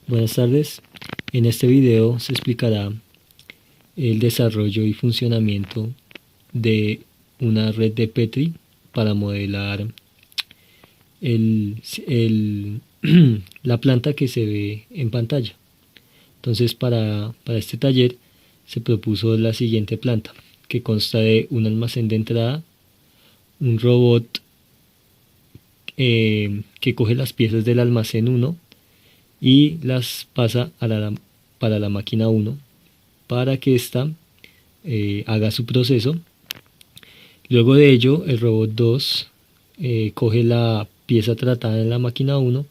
Buenas tardes. En este video se explicará el desarrollo y funcionamiento de una red de Petri para modelar el, el- la planta que se ve en pantalla. Entonces, para este taller se propuso la siguiente planta, que consta de un almacén de entrada, un robot que coge las piezas del almacén 1 y las pasa para la máquina 1 para que ésta haga su proceso. Luego de ello, el robot 2 coge la pieza tratada en la máquina 1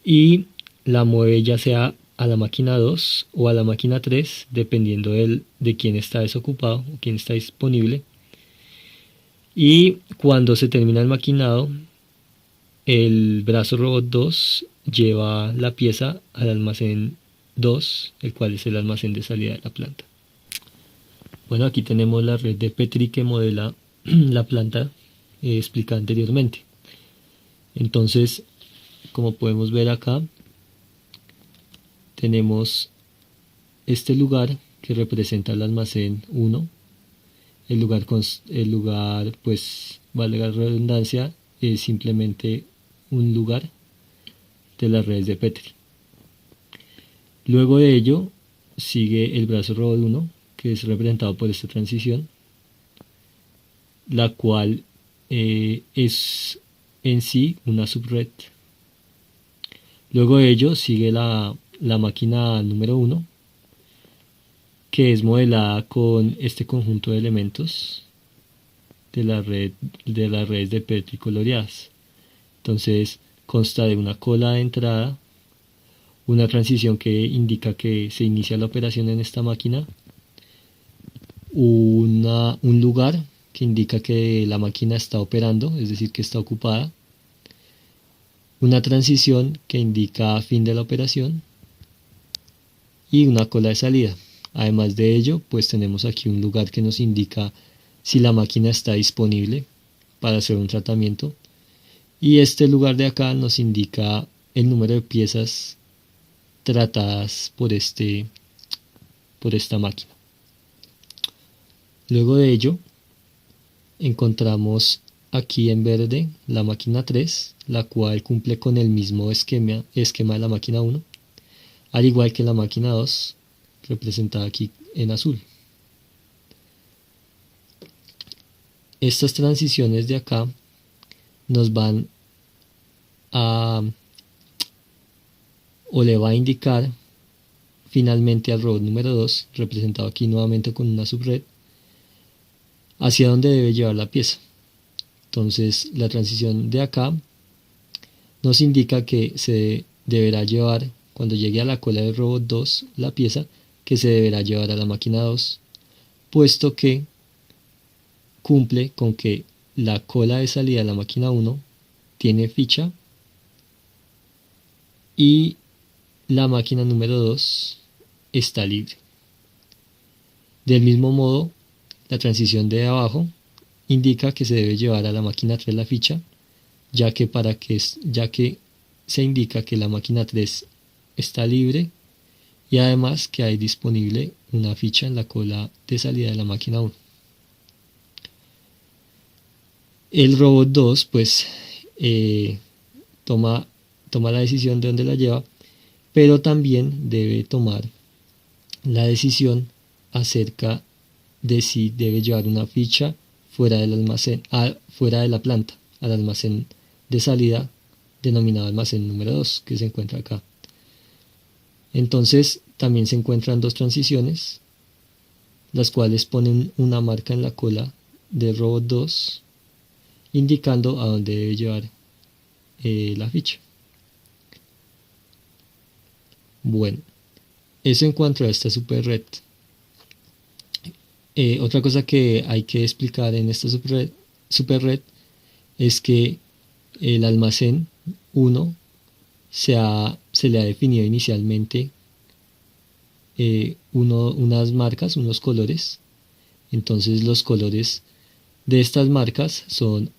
y la mueve ya sea a la máquina 2 o a la máquina 3, dependiendo de quién está desocupado o quién está disponible. Y cuando se termina el maquinado, el brazo robot 2 lleva la pieza al almacén 2, el cual es el almacén de salida de la planta. Bueno, aquí tenemos la red de Petri que modela la planta explicada anteriormente. Entonces, como podemos ver acá, tenemos este lugar que representa el almacén 1. El lugar, pues, vale la redundancia, es simplemente un lugar de las redes de Petri. Luego de ello, sigue el brazo robot 1, que es representado por esta transición, la cual es en sí una subred. Luego de ello sigue la máquina número 1, que es modelada con este conjunto de elementos de las redes de Petri coloreadas. Entonces consta de una cola de entrada, una transición que indica que se inicia la operación en esta máquina, un lugar que indica que la máquina está operando, es decir, que está ocupada, una transición que indica fin de la operación y una cola de salida. Además de ello, pues tenemos aquí un lugar que nos indica si la máquina está disponible para hacer un tratamiento, y este lugar de acá nos indica el número de piezas tratadas por esta máquina. Luego de ello, encontramos aquí en verde la máquina 3, la cual cumple con el mismo esquema de la máquina 1, al igual que la máquina 2, representada aquí en azul. Estas transiciones de acá nos van a, o le va a indicar finalmente al robot número 2, representado aquí nuevamente con una subred, hacia dónde debe llevar la pieza. Entonces la transición de acá nos indica que se deberá llevar, cuando llegue a la cola del robot 2, la pieza que se deberá llevar a la máquina 2, puesto que cumple con que la cola de salida de la máquina 1 tiene ficha y la máquina número 2 está libre. Del mismo modo, la transición de abajo indica que se debe llevar a la máquina 3 la ficha, ya que se indica que la máquina 3 está libre y además que hay disponible una ficha en la cola de salida de la máquina 1. El robot 2 pues toma la decisión de dónde la lleva, pero también debe tomar la decisión acerca de si debe llevar una ficha fuera del almacén, fuera de la planta, al almacén de salida denominado almacén número 2, que se encuentra acá. Entonces también se encuentran dos transiciones, las cuales ponen una marca en la cola del robot 2 indicando a dónde debe llevar la ficha. Bueno, eso en cuanto a esta super red. Otra cosa que hay que explicar en esta super red es que el almacén 1 se le ha definido inicialmente unas marcas, unos colores. Entonces los colores de estas marcas son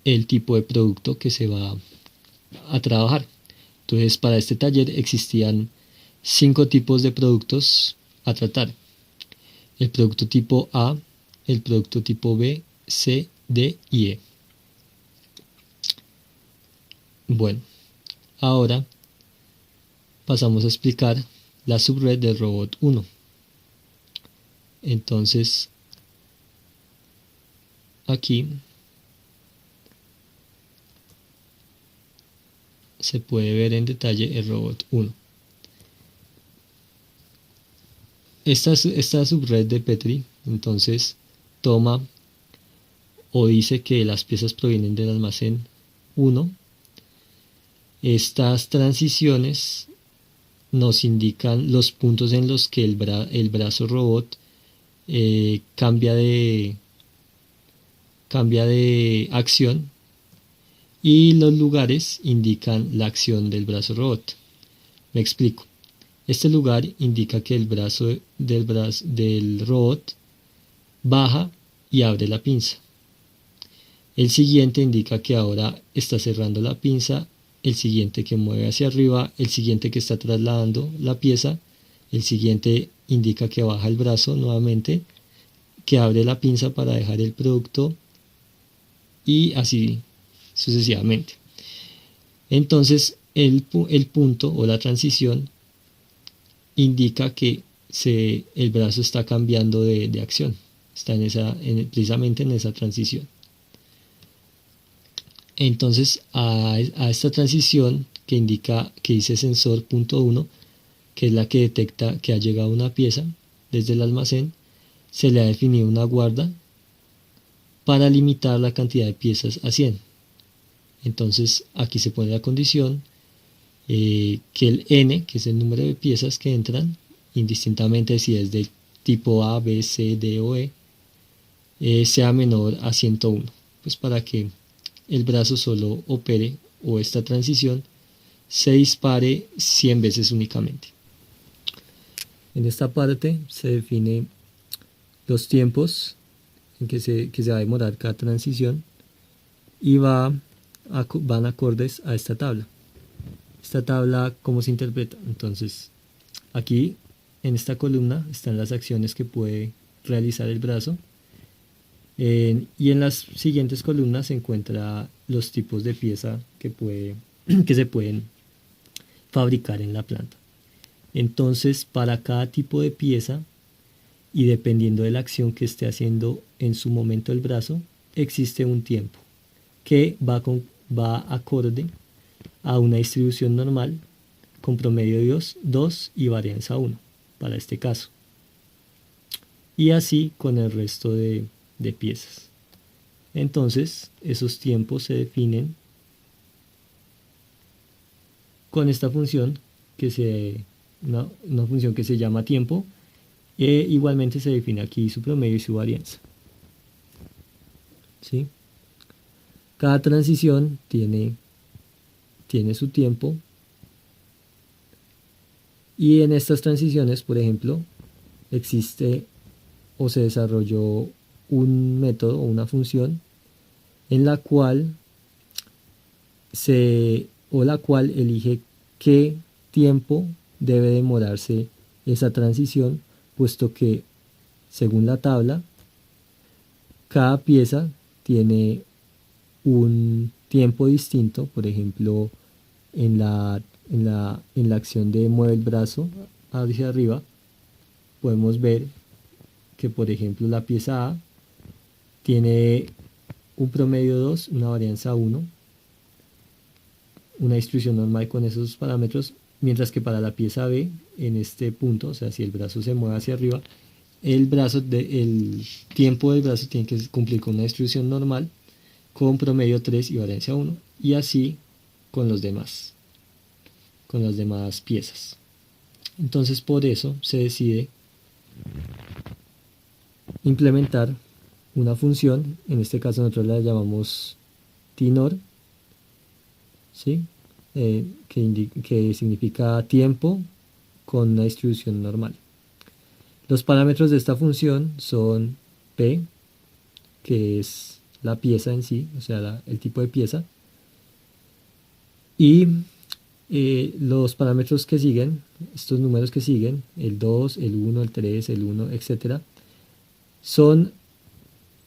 el tipo de producto que se va a trabajar. Entonces, para este taller existían 5 tipos de productos a tratar: el producto tipo A, el producto tipo B, C, D y E. Bueno, ahora pasamos a explicar la subred del robot 1. Entonces, aquí se puede ver en detalle el robot 1. Esta subred de Petri entonces toma o dice que las piezas provienen del almacén 1. Estas transiciones nos indican los puntos en los que el brazo robot cambia de acción, y los lugares indican la acción del brazo robot. Me explico. Este lugar indica que el brazo del robot baja y abre la pinza. El siguiente indica que ahora está cerrando la pinza, el siguiente que mueve hacia arriba, el siguiente que está trasladando la pieza, el siguiente indica que baja el brazo nuevamente, que abre la pinza para dejar el producto, y así sucesivamente. Entonces el punto o la transición indica que el brazo está cambiando de acción, está precisamente en esa transición. Entonces a esta transición que dice sensor punto 1, que es la que detecta que ha llegado una pieza desde el almacén, se le ha definido una guarda para limitar la cantidad de piezas a 100. Entonces aquí se pone la condición que el n, que es el número de piezas que entran, indistintamente si es del tipo A, B, C, D o E, sea menor a 101, pues para que el brazo solo opere, o esta transición se dispare 100 veces únicamente. En esta parte se define los tiempos en que se va a demorar cada transición, y van acordes a esta tabla. Esta tabla, ¿cómo se interpreta? Entonces, aquí en esta columna están las acciones que puede realizar el brazo, y en las siguientes columnas se encuentran los tipos de pieza que se pueden fabricar en la planta. Entonces, para cada tipo de pieza, y dependiendo de la acción que esté haciendo en su momento el brazo, existe un tiempo que va acorde a una distribución normal con promedio de 2 y varianza 1 para este caso, y así con el resto de piezas. Entonces esos tiempos se definen con esta función una función que se llama tiempo, e igualmente se define aquí su promedio y su varianza. ¿Sí? Cada transición tiene su tiempo, y en estas transiciones, por ejemplo, existe o se desarrolló un método o una función en la cual elige qué tiempo debe demorarse esa transición, puesto que según la tabla cada pieza tiene un tiempo distinto. Por ejemplo, en la acción de mueve el brazo hacia arriba, podemos ver que, por ejemplo, la pieza A tiene un promedio 2, una varianza 1, una distribución normal con esos parámetros, mientras que para la pieza B, en este punto, o sea, si el brazo se mueve hacia arriba, el tiempo del brazo tiene que cumplir con una distribución normal con promedio 3 y varianza 1, y así con las demás piezas. Entonces, por eso se decide implementar una función, en este caso nosotros la llamamos TNOR, ¿sí? Que significa tiempo con una distribución normal. Los parámetros de esta función son P, que es la pieza en sí, o sea, el tipo de pieza, y los parámetros que siguen, estos números que siguen, el 2, el 1, el 3, el 1, etcétera, son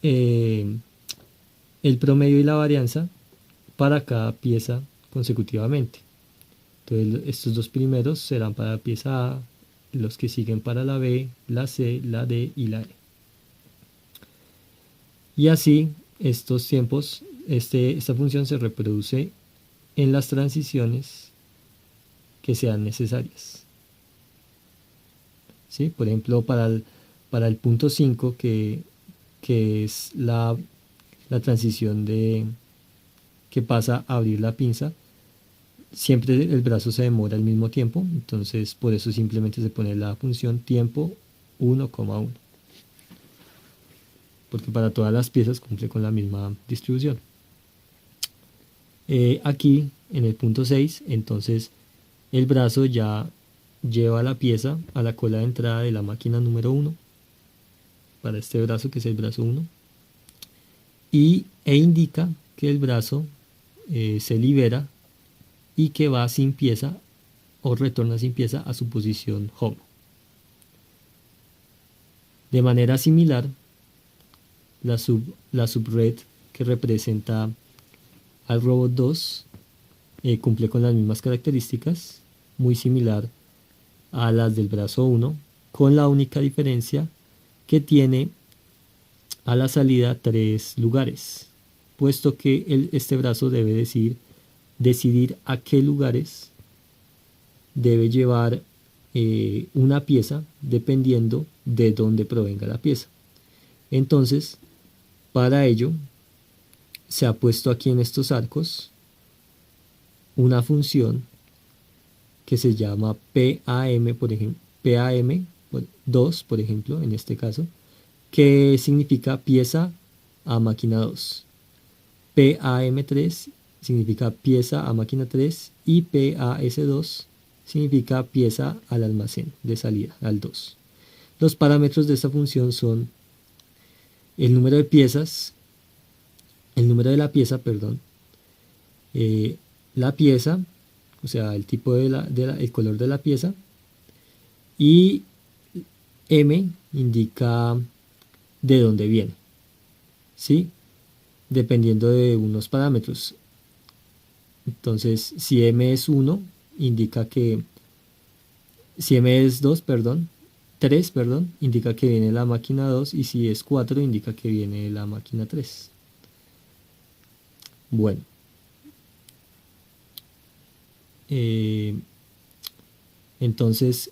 el promedio y la varianza para cada pieza consecutivamente. Entonces estos dos primeros serán para la pieza A, los que siguen para la B, la C, la D y la E. Y así estos tiempos, esta función se reproduce en las transiciones que sean necesarias. ¿Sí? Por ejemplo, para el punto 5, que es la transición que pasa a abrir la pinza, siempre el brazo se demora al mismo tiempo, entonces por eso simplemente se pone la función tiempo 1,1, porque para todas las piezas cumple con la misma distribución. Aquí en el punto 6, entonces el brazo ya lleva la pieza a la cola de entrada de la máquina número 1, para este brazo que es el brazo 1, e indica que el brazo se libera y que va sin pieza o retorna sin pieza a su posición home. De manera similar, la subred que representa al robot 2 cumple con las mismas características, muy similar a las del brazo 1, con la única diferencia que tiene a la salida 3 lugares, puesto que este brazo debe decidir a qué lugares debe llevar una pieza dependiendo de dónde provenga la pieza. Entonces, para ello, se ha puesto aquí en estos arcos una función que se llama PAM, por ejemplo, PAM2, por ejemplo, en este caso, que significa pieza a máquina 2. PAM3 significa pieza a máquina 3 y PAS2 significa pieza al almacén de salida, al 2. Los parámetros de esta función son el número de piezas, el número de la pieza, perdón, la pieza, o sea, el tipo el color de la pieza, y M indica de dónde viene, ¿sí? Dependiendo de unos parámetros. Entonces, si M es 1, indica que, si M es 2, perdón, 3, perdón, indica que viene la máquina 2, y si es 4, indica que viene la máquina 3. Bueno. Entonces,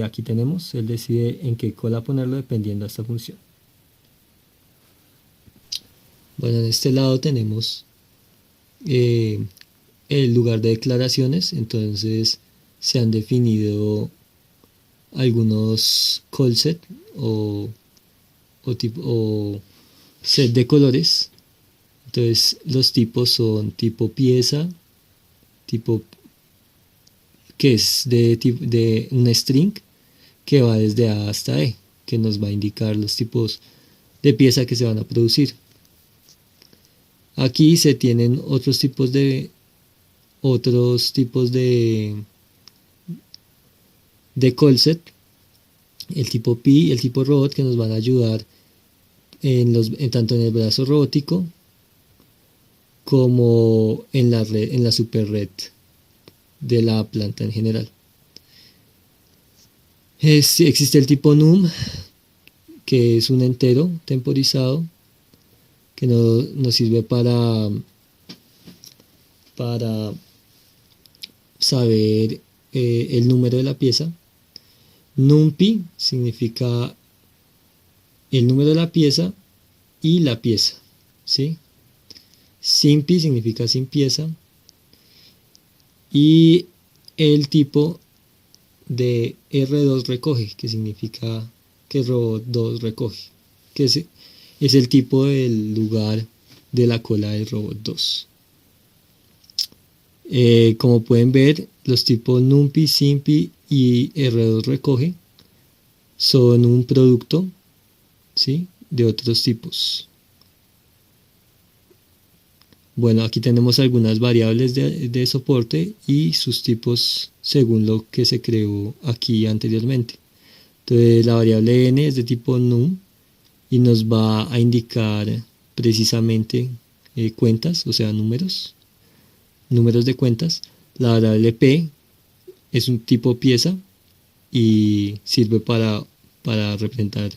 aquí tenemos, él decide en qué cola ponerlo dependiendo de esta función. Bueno, en este lado tenemos el lugar de declaraciones. Entonces se han definido algunos call set o set de colores. Entonces los tipos son tipo pieza, tipo que es de una string que va desde A hasta E, que nos va a indicar los tipos de pieza que se van a producir. Aquí se tienen otros tipos de call set, el tipo Pi y el tipo robot, que nos van a ayudar tanto en el brazo robótico como en la super red de la planta en general. Existe el tipo num, que es un entero temporizado que nos sirve para saber el número de la pieza. NumPy significa el número de la pieza y la pieza, ¿sí? SimPy significa sin pieza, y el tipo de R2 recoge, que significa que robot 2 recoge, que es el tipo del lugar de la cola del robot 2. Como pueden ver, los tipos NumPy, SimPy y R2 recoge son un producto, ¿sí?, de otros tipos. Bueno, aquí tenemos algunas variables de soporte y sus tipos según lo que se creó aquí anteriormente. Entonces la variable n es de tipo num y nos va a indicar precisamente cuentas, o sea, números de cuentas. La variable p es un tipo pieza y sirve para representar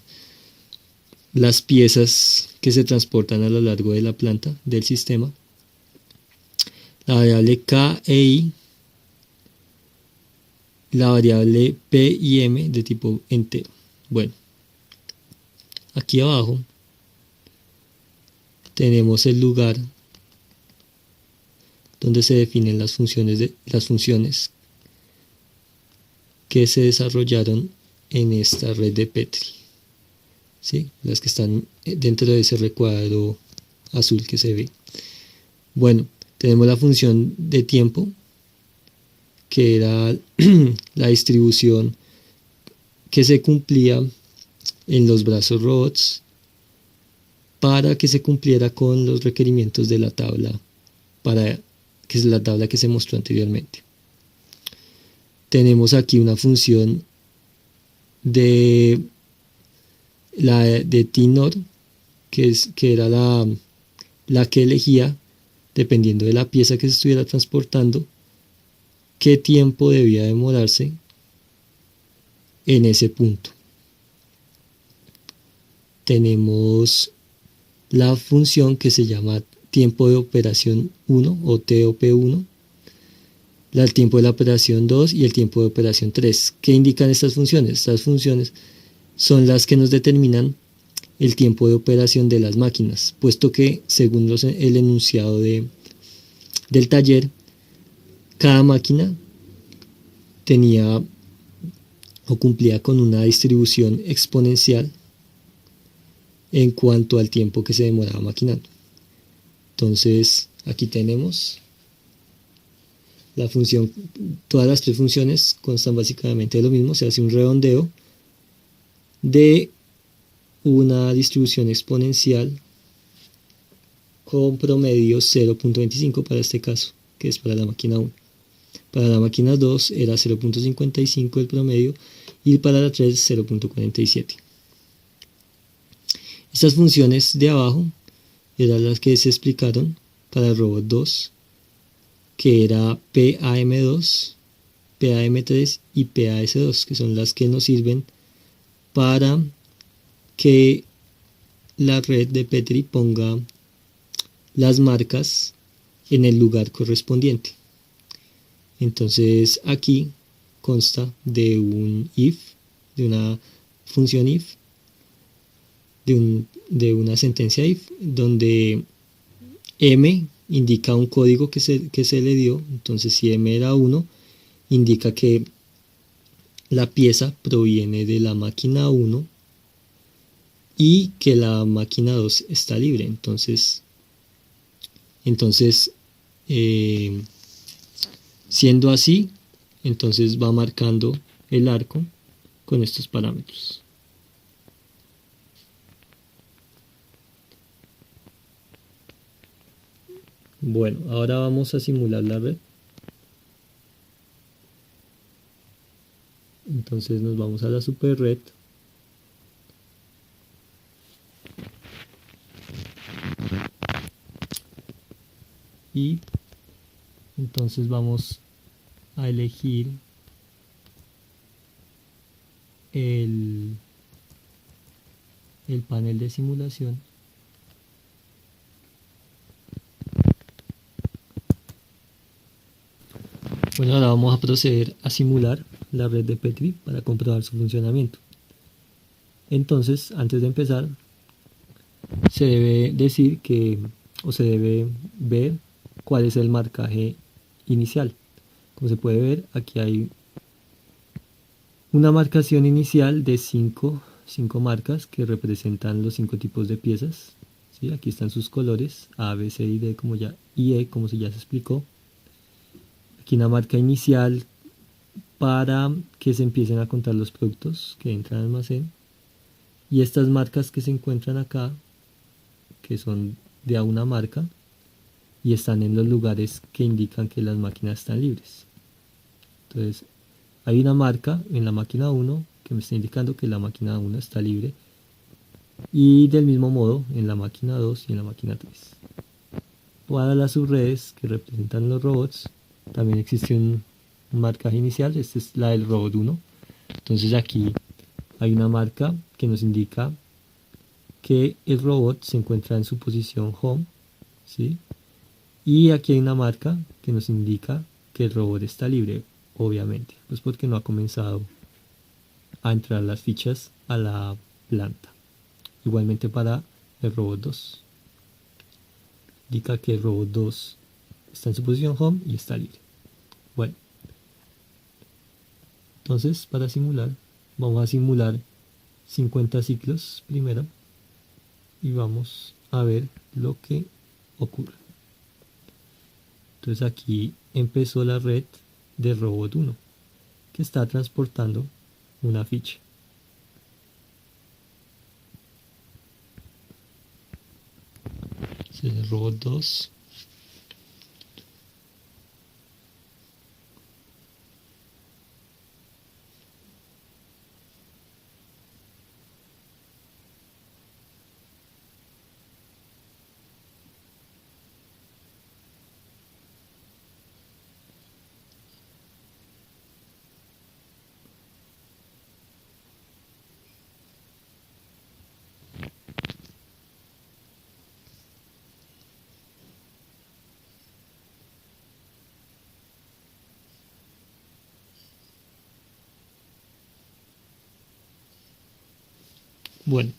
las piezas que se transportan a lo largo de la planta del sistema. La variable k e i, la variable p y m de tipo entero. Bueno, aquí abajo tenemos el lugar donde se definen las funciones que se desarrollaron en esta red de Petri, ¿sí? Las que están dentro de ese recuadro azul que se ve. Bueno, tenemos la función de tiempo, que era la distribución que se cumplía en los brazos robots para que se cumpliera con los requerimientos de la tabla, que es la tabla que se mostró anteriormente. Tenemos aquí una función de T-Nord, que era la que elegía, dependiendo de la pieza que se estuviera transportando, qué tiempo debía demorarse en ese punto. Tenemos la función que se llama tiempo de operación 1 o TOP1, el tiempo de la operación 2 y el tiempo de operación 3. ¿Qué indican estas funciones? Estas funciones son las que nos determinan el tiempo de operación de las máquinas, puesto que según el enunciado del taller, cada máquina tenía o cumplía con una distribución exponencial en cuanto al tiempo que se demoraba maquinando. Entonces aquí tenemos la función, todas las tres funciones constan básicamente de lo mismo, se hace un redondeo de una distribución exponencial con promedio 0.25 para este caso, que es para la máquina 1. Para la máquina 2 era 0.55 el promedio y para la 3 0.47. Estas funciones de abajo eran las que se explicaron para el robot 2, que era PAM2, PAM3 y PAS2, que son las que nos sirven para que la red de Petri ponga las marcas en el lugar correspondiente. Entonces aquí consta de un if, de una función if, de una sentencia if, donde m indica un código que se le dio. Entonces si m era 1, indica que la pieza proviene de la máquina 1 y que la máquina 2 está libre. Entonces siendo así, entonces va marcando el arco con estos parámetros. Bueno, ahora vamos a simular la red. Entonces nos vamos a la super red. Y entonces vamos a elegir el panel de simulación. Bueno, ahora vamos a proceder a simular la red de Petri para comprobar su funcionamiento. Entonces, antes de empezar, se debe decir se debe ver cuál es el marcaje inicial. Como se puede ver, aquí hay una marcación inicial de 5 marcas que representan los 5 tipos de piezas. ¿Sí? Aquí están sus colores, A, B, C y D y E, como ya se explicó. Aquí una marca inicial para que se empiecen a contar los productos que entran al almacén. Y estas marcas que se encuentran acá, que son de a una marca, y están en los lugares que indican que las máquinas están libres. Entonces hay una marca en la máquina 1 que me está indicando que la máquina 1 está libre, y del mismo modo en la máquina 2 y en la máquina 3. Para las subredes que representan los robots también existe un marcaje inicial. Esta es la del robot 1. Entonces aquí hay una marca que nos indica que el robot se encuentra en su posición home, ¿sí? Y aquí hay una marca que nos indica que el robot está libre, obviamente, pues porque no ha comenzado a entrar las fichas a la planta. Igualmente para el robot 2. Indica que el robot 2 está en su posición home y está libre. Bueno, entonces para simular, vamos a simular 50 ciclos primero y vamos a ver lo que ocurre. Entonces aquí empezó la red de robot 1 que está transportando una ficha. Entonces el robot 2 Bueno,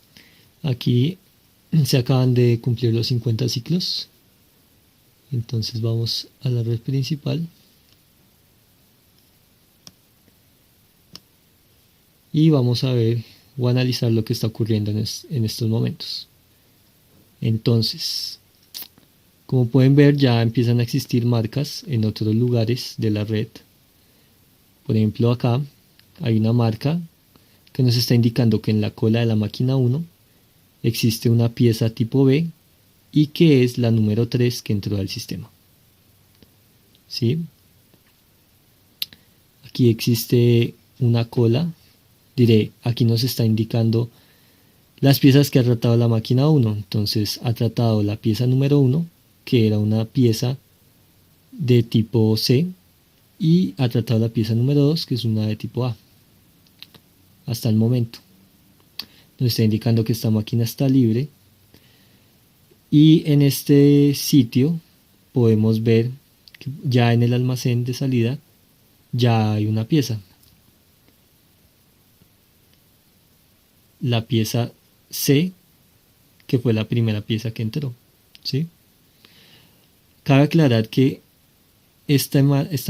aquí se acaban de cumplir los 50 ciclos. Entonces vamos a la red principal y vamos a ver o analizar lo que está ocurriendo en estos momentos. Entonces, como pueden ver, ya empiezan a existir marcas en otros lugares de la red. Por ejemplo, acá hay una marca que nos está indicando que en la cola de la máquina 1 existe una pieza tipo B y que es la número 3 que entró al sistema. ¿Sí? Aquí existe una cola. Aquí nos está indicando las piezas que ha tratado la máquina 1. Entonces ha tratado la pieza número 1, que era una pieza de tipo C, y ha tratado la pieza número 2, que es una de tipo A. Hasta el momento nos está indicando que esta máquina está libre, y en este sitio podemos ver que ya en el almacén de salida ya hay una pieza, la pieza C, que fue la primera pieza que entró, ¿sí? Cabe aclarar que esta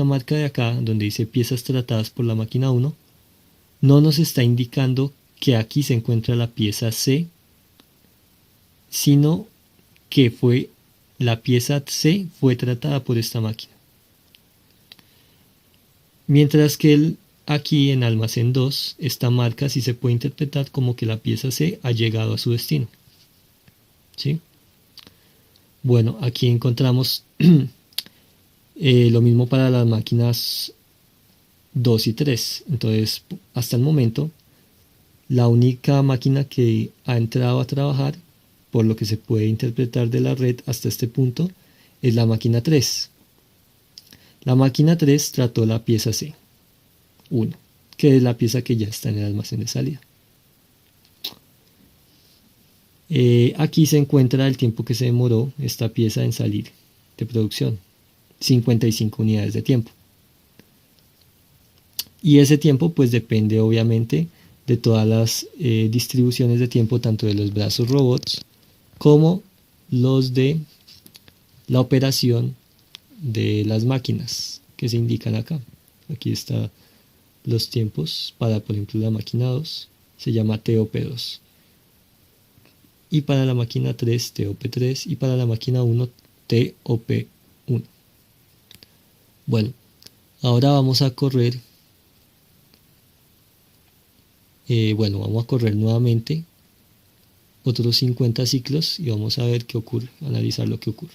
marca de acá, donde dice piezas tratadas por la máquina 1, no nos está indicando que aquí se encuentra la pieza C, sino que la pieza C fue tratada por esta máquina. Mientras que aquí en almacén 2, esta marca sí se puede interpretar como que la pieza C ha llegado a su destino, ¿sí? Bueno, aquí encontramos lo mismo para las máquinas 2 y 3. Entonces, hasta el momento, la única máquina que ha entrado a trabajar, por lo que se puede interpretar de la red hasta este punto, es la máquina 3. La máquina 3 trató la pieza C1, que es la pieza que ya está en el almacén de salida. Aquí se encuentra el tiempo que se demoró esta pieza en salir de producción, 55 unidades de tiempo. Y ese tiempo pues depende obviamente de todas las distribuciones de tiempo, tanto de los brazos robots como los de la operación de las máquinas que se indican acá. Aquí están los tiempos para, por ejemplo, la máquina 2 se llama TOP2, y para la máquina 3 TOP3, y para la máquina 1 TOP1. Bueno, ahora vamos a correr. Vamos a correr nuevamente otros 50 ciclos y vamos a ver qué ocurre, analizar lo que ocurre.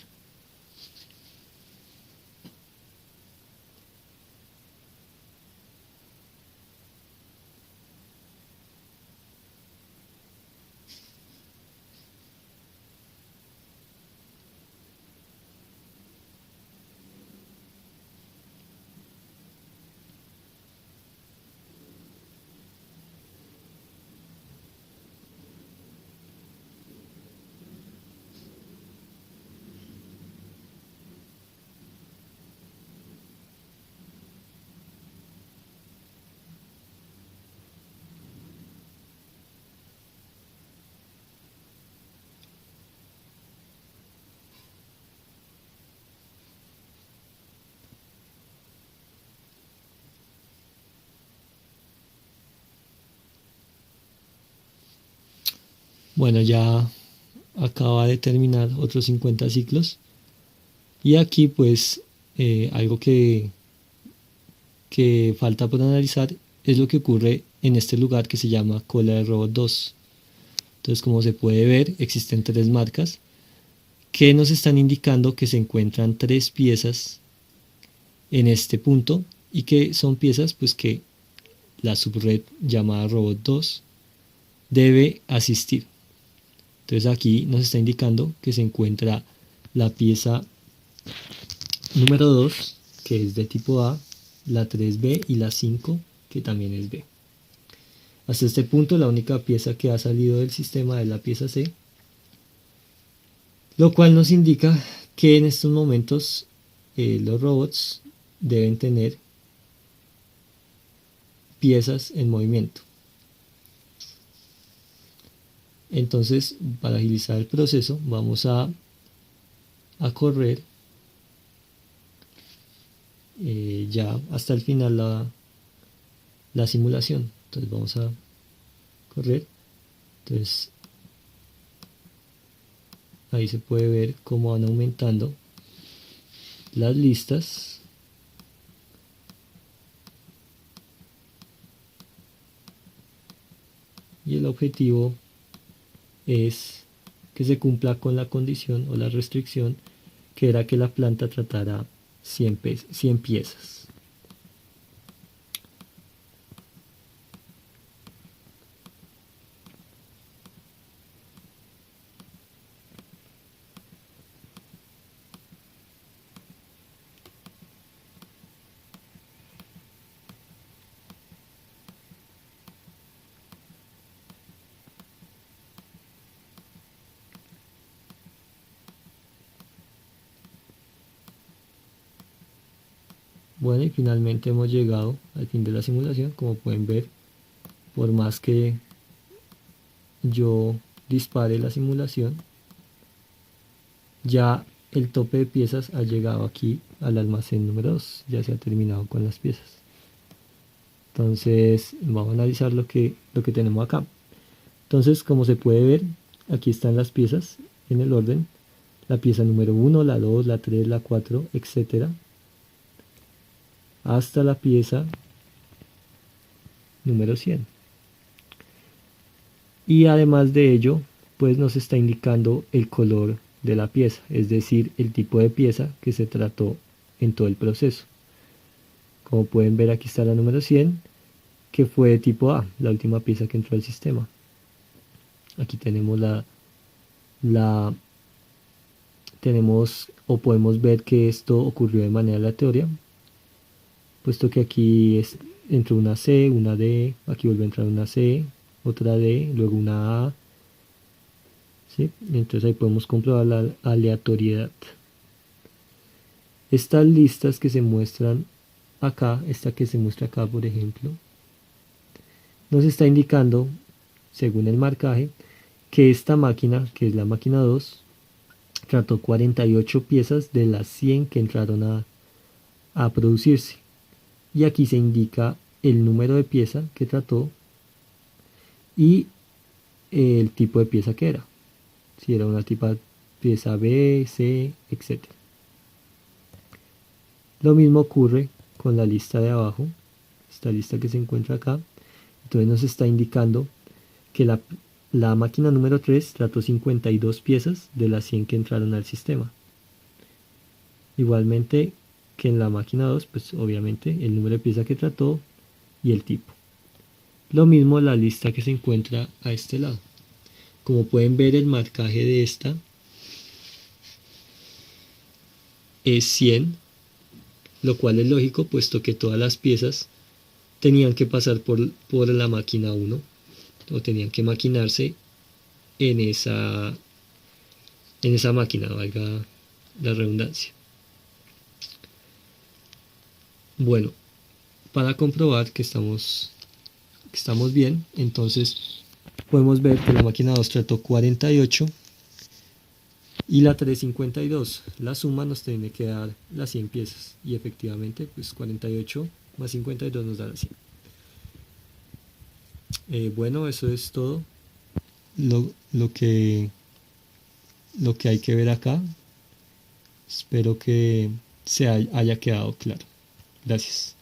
Bueno, ya acaba de terminar otros 50 ciclos. Y aquí pues algo que falta por analizar es lo que ocurre en este lugar que se llama cola de robot 2. Entonces, como se puede ver, existen tres marcas que nos están indicando que se encuentran tres piezas en este punto y que son piezas pues que la subred llamada robot 2 debe asistir. Entonces aquí nos está indicando que se encuentra la pieza número 2, que es de tipo A, la 3B y la 5, que también es B. Hasta este punto la única pieza que ha salido del sistema es la pieza C, lo cual nos indica que en estos momentos los robots deben tener piezas en movimiento. Entonces, para agilizar el proceso, vamos a correr ya hasta el final la simulación. Entonces vamos a correr. Entonces ahí se puede ver cómo van aumentando las listas. Y el objetivo es que se cumpla con la condición o la restricción que era que la planta tratara 100 piezas. Bueno, y finalmente hemos llegado al fin de la simulación. Como pueden ver, por más que yo dispare la simulación, ya el tope de piezas ha llegado aquí al almacén número 2. Ya se ha terminado con las piezas. Entonces vamos a analizar lo que tenemos acá. Entonces, como se puede ver, aquí están las piezas en el orden. La pieza número 1, la 2, la 3, la 4, etcétera, hasta la pieza número 100. Y además de ello, pues nos está indicando el color de la pieza, es decir, el tipo de pieza que se trató en todo el proceso. Como pueden ver, aquí está la número 100, que fue de tipo A, la última pieza que entró al sistema. Aquí tenemos tenemos o podemos ver que esto ocurrió de manera aleatoria, puesto que aquí entró una C, una D, aquí vuelve a entrar una C, otra D, luego una A, ¿sí? Entonces ahí podemos comprobar la aleatoriedad. Estas listas que se muestran acá, esta que se muestra acá por ejemplo, nos está indicando, según el marcaje, que esta máquina, que es la máquina 2, trató 48 piezas de las 100 que entraron a producirse. Y aquí se indica el número de pieza que trató y el tipo de pieza que era. Si era una pieza B, C, etc. Lo mismo ocurre con la lista de abajo, esta lista que se encuentra acá. Entonces nos está indicando que la máquina número 3 trató 52 piezas de las 100 que entraron al sistema. Igualmente que en la máquina 2, pues obviamente el número de piezas que trató y el tipo. Lo mismo la lista que se encuentra a este lado. Como pueden ver, el marcaje de esta es 100, lo cual es lógico puesto que todas las piezas tenían que pasar por la máquina 1 o tenían que maquinarse en esa máquina, valga la redundancia. Bueno, para comprobar que estamos bien, entonces podemos ver que la máquina 2 trató 48 y la 352. La suma nos tiene que dar las 100 piezas y efectivamente pues 48 más 52 nos da las 100. Bueno, eso es todo. lo que, lo que hay que ver acá. Espero que haya quedado claro. Gracias.